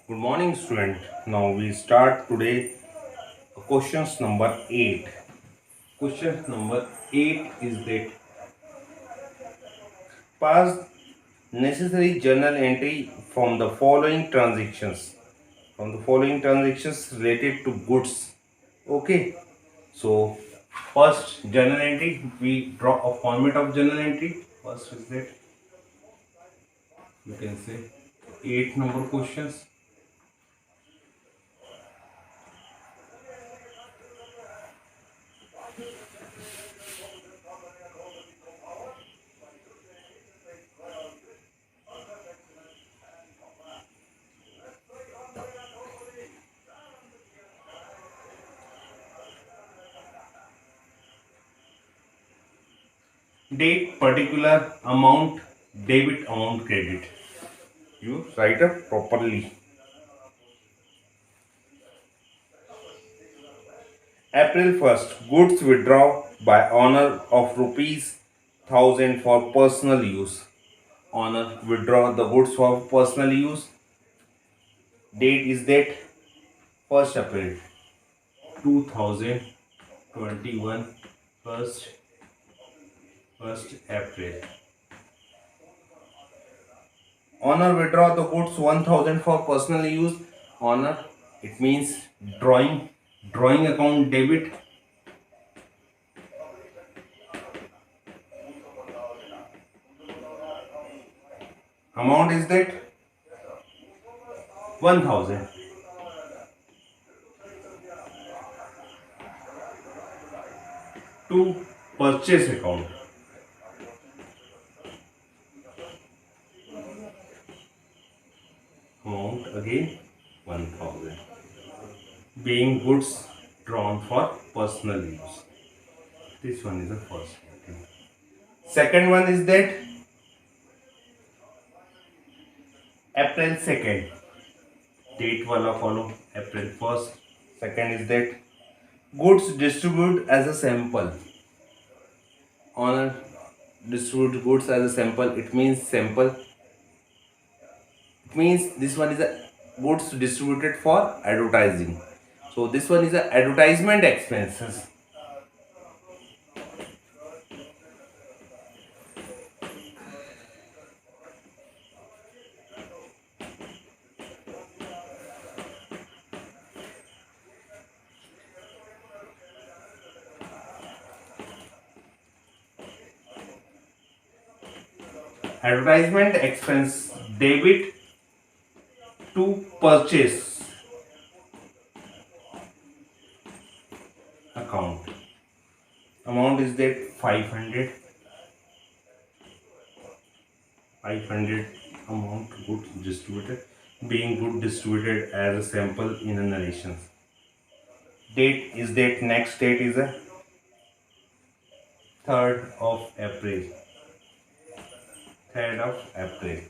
Good morning, student. Now we start today questions number 8. Question number 8 is that pass necessary journal entry from the following transactions. From the following transactions related to goods. Okay. So first journal entry, we draw a format of journal entry. First is that you can say 8 number questions. Date, particular amount, debit amount, credit. You write up properly. April 1st, goods withdraw by honor of rupees 1000 for personal use. Honor withdraw the goods for personal use. Date is that 1st April 2021. 1st April. Honor withdraw the goods 1000 for personal use. Honor, it means drawing account debit. Amount is that 1000. To purchase account. Amount again 1000. Being goods drawn for personal use. This one is the first. Second one is that April 2nd. Date wala follow. April 1st. Second is that goods distribute as a sample. Honor distribute goods as a sample. It means sample. It means this one is a goods distributed for advertising. So this one is a advertisement expenses. Advertisement expense debit to purchase account. Amount is that 500. 500 amount goods distributed, being good distributed as a sample in a narration. Date is that next date is a 3rd of April. 3rd of April.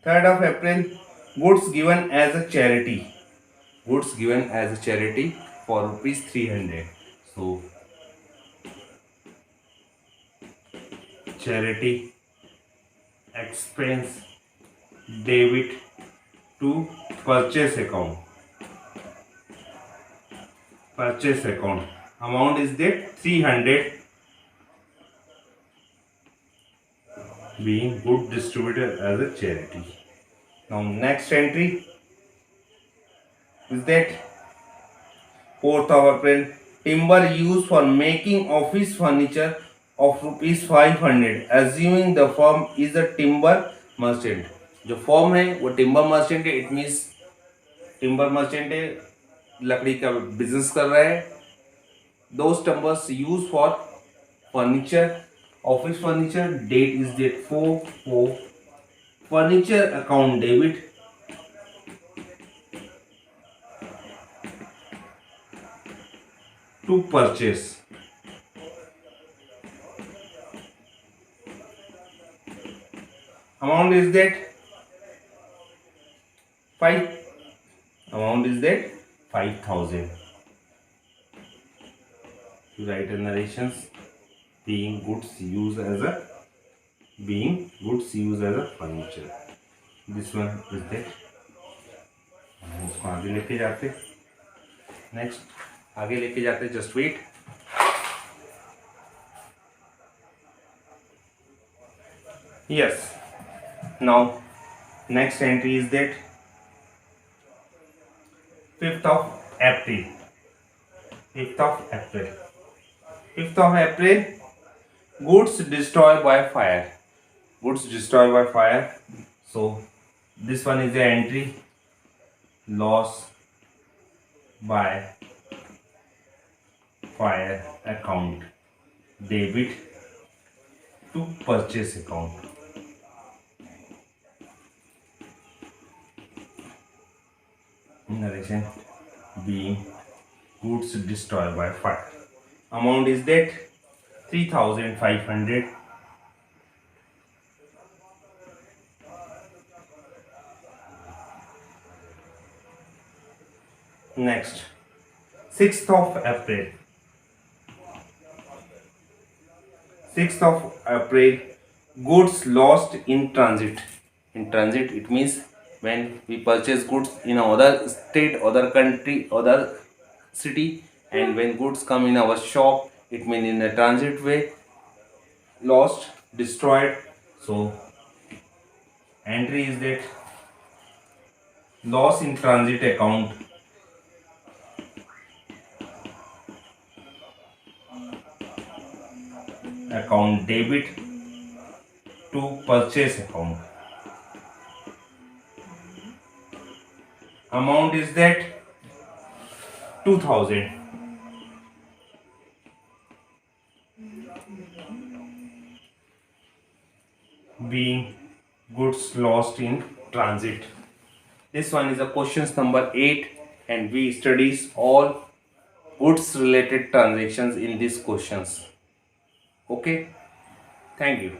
3rd of April, goods given as a charity. Goods given as a charity for rupees 300. So, charity expense debit to purchase account. Purchase account. Amount is that 300. Being good distributed as a charity. Now next entry is that 4th of April, timber used for making office furniture of rupees 500, assuming the firm is a timber merchant. जो form है वो timber merchant है. It means timber merchant है, लकड़ी का business कर रहा है. Those timbers use for furniture, office furniture. Date is that 4 furniture account debit to purchase. Amount is that 5000. To write a narrations. Being goods used as a furniture. This one is that उसको आगे लेके जाते, next आगे लेके जाते, just wait. Yes, now next entry is that 5th of April. 5th of April. 5th of April. Goods destroyed by fire. Goods destroyed by fire. So this one is the entry. Loss by fire account. Debit to purchase account. Narration being goods destroyed by fire. Amount is that 3,500. Next, 6th of April. 6th of April, goods lost in transit. In transit, it means when we purchase goods in another state, other country, other city, and when goods come in our shop, it means in a transit way, lost, destroyed. So entry is that loss in transit account. Account debit to purchase account. Amount is that 2,000. Being goods lost in transit. This one is a questions number 8, and we studies all goods related transactions in these questions. Okay, thank you.